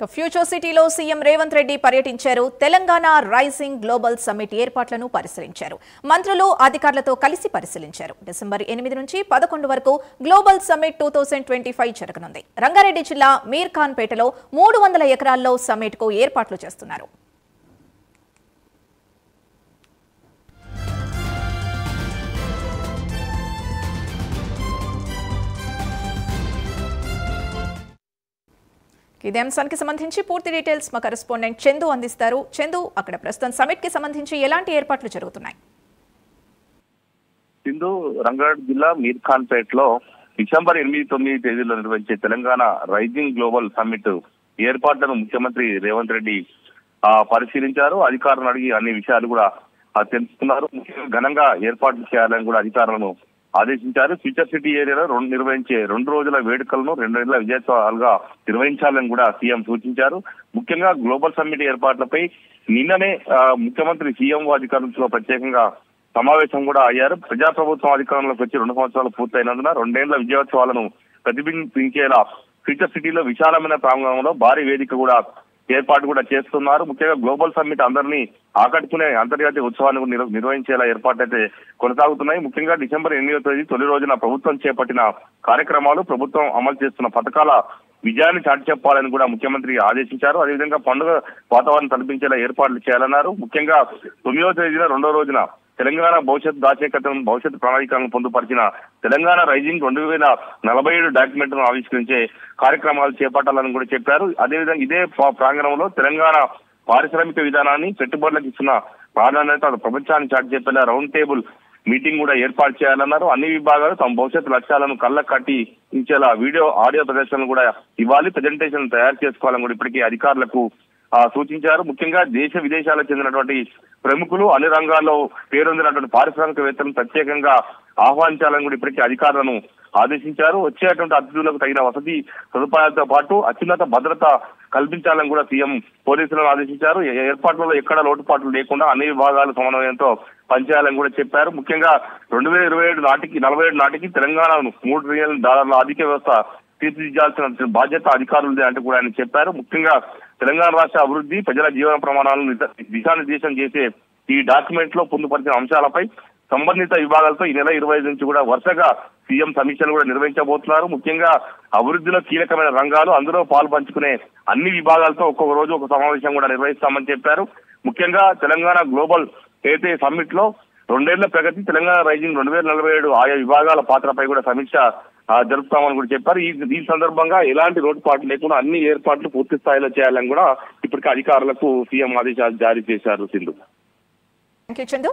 Future సిటీలో CM Revanth Reddy పర్యటించారు. Telangana rising global summit ఏర్పాట్లను పరిశీలించారు. మంత్రులు అధికారులతో కలిసి పరిశీలించారు. డిసెంబర్ 8 నుంచి 11 వరకు గ్లోబల్ సమ్మిట్ 2025 జరగనుంది. రంగారెడ్డి జిల్లా మీర్ ఖాన్ పేటలో 300 ఎకరాల్లో సమ్మిట్ కు ఏర్పాట్లు చేస్తున్నారు. ఇదే అంశానికి సంబంధించి పూర్తి డీటెయిల్స్ మా కరెస్పాండెంట్ చందు అందిస్తారు. చందు, అక్కడ ప్రస్తుతం సమిట్ కి సంబంధించి ఎలాంటి ఏర్పాట్లు జరుగుతున్నాయి? సింధు, రంగారెడ్డి జిల్లా మీర్ ఖాన్ పేటలో డిసెంబర్ 8-9 తేదీలో నిర్వహించే తెలంగాణ రైజింగ్ గ్లోబల్ సమ్మిట్ ఏర్పాట్లను ముఖ్యమంత్రి రేవంత్ రెడ్డి పరిశీలించారు. అధికారులను అడిగి అన్ని విషయాలు కూడా తెలుసుకున్నారు. ఘనంగా ఏర్పాట్లు చేయాలని కూడా అధికారులను ఆదేశించారు. ఫ్యూచర్ సిటీ ఏరియాలో నిర్వహించే 2 రోజుల వేడుకలను 2 నెలల విజయోత్సవాలుగా నిర్వహించాలని కూడా సీఎం సూచించారు. ముఖ్యంగా గ్లోబల్ సమ్మిట్ ఏర్పాట్లపై నిన్ననే ముఖ్యమంత్రి సీఎం అధికారులతో ప్రత్యేకంగా సమావేశం కూడా అయ్యారు. ప్రజాప్రభుత్వం అధికారంలోకి వచ్చి 2 సంవత్సరాలు పూర్తయినందున 2 ఏళ్ల విజయోత్సవాలను ప్రతిబింబించేలా ఫ్యూచర్ సిటీలో విశాలమైన ప్రాంగణంలో భారీ వేదిక కూడా ఏర్పాటు కూడా చేస్తున్నారు. ముఖ్యంగా గ్లోబల్ సమ్మిట్ అందరినీ ఆకట్టుకునే అంతర్జాతీయ ఉత్సవాన్ని నిర్వహించేలా ఏర్పాట్లయితే కొనసాగుతున్నాయి. ముఖ్యంగా డిసెంబర్ 8వ తేదీ తొలి రోజున ప్రభుత్వం చేపట్టిన కార్యక్రమాలు, ప్రభుత్వం అమలు చేస్తున్న పథకాల విజయాన్ని చాటి చెప్పాలని కూడా ముఖ్యమంత్రి ఆదేశించారు. అదేవిధంగా పండుగ వాతావరణం కల్పించేలా ఏర్పాట్లు చేయాలన్నారు. ముఖ్యంగా 9వ తేదీన 2వ రోజున తెలంగాణ భవిష్యత్ ప్రణాళికలను పొందుపరిచిన తెలంగాణ రైజింగ్ 2047 డాక్యుమెంట్ను ఆవిష్కరించే కార్యక్రమాలు చేపట్టాలని కూడా చెప్పారు. అదేవిధంగా ఇదే ప్రాంగణంలో తెలంగాణ పారిశ్రామిక విధానాన్ని పెట్టుబడులకు ఇస్తున్న ప్రాధాన్యత ప్రపంచాన్ని చాటి చెప్పేలా రౌండ్ టేబుల్ మీటింగ్ కూడా ఏర్పాటు చేయాలన్నారు. అన్ని విభాగాలు తమ భవిష్యత్తు లక్ష్యాలను కళ్ళకు కట్టి ఇచ్చేలా ఆడియో ప్రదర్శనలు కూడా ఇవ్వాలి, ప్రజెంటేషన్ తయారు చేసుకోవాలని కూడా ఇప్పటికీ అధికారులకు సూచించారు. ముఖ్యంగా దేశ విదేశాలకు చెందినటువంటి ప్రముఖులు, అన్ని రంగాల్లో పేరొందినటువంటి పారిశ్రామికవేత్తలను ప్రత్యేకంగా ఆహ్వానించాలని కూడా ఇప్పటికీ అధికారులను ఆదేశించారు. వచ్చేటువంటి అతిథులకు తగిన వసతి సదుపాయాలతో పాటు అత్యున్నత భద్రత కల్పించాలని కూడా సీఎం పోలీసులను ఆదేశించారు. ఏర్పాట్లలో ఎక్కడ లోటుపాట్లు లేకుండా అన్ని విభాగాల సమన్వయంతో పనిచేయాలని కూడా చెప్పారు. ముఖ్యంగా 2047 నాటికి తెలంగాణను $3 ట్రిలియన్ ఆర్థిక వ్యవస్థ తీర్చిదిద్దాల్సిన బాధ్యత అధికారులదే అంటూ కూడా ఆయన చెప్పారు. ముఖ్యంగా తెలంగాణ రాష్ట్ర అభివృద్ధి, ప్రజల జీవన ప్రమాణాలను దిశానిర్దేశం చేసే ఈ డాక్యుమెంట్ లో పొందుపరిచిన అంశాలపై సంబంధిత విభాగాలతో ఈ నెల 25 నుంచి కూడా వరుసగా సీఎం సమీక్షలు కూడా నిర్వహించబోతున్నారు. ముఖ్యంగా అభివృద్ధిలో కీలకమైన రంగాలు, అందులో పాలు పంచుకునే అన్ని విభాగాలతో ఒక్కొక్క రోజు ఒక సమావేశం కూడా నిర్వహిస్తామని చెప్పారు. ముఖ్యంగా తెలంగాణ గ్లోబల్ సమ్మిట్ లో 2 ఏళ్ల ప్రగతి, తెలంగాణ రైజింగ్ 2047 ఆయా విభాగాల పాత్రపై కూడా సమీక్ష జరుపుతామని కూడా చెప్పారు. ఈ సందర్భంగా ఎలాంటి లోటుపాట్లు లేకుండా అన్ని ఏర్పాట్లు పూర్తి స్థాయిలో చేయాలని కూడా ఇప్పటికే అధికారులకు సీఎం ఆదేశాలు జారీ చేశారు. సింధు. థాంక్యూ చందు.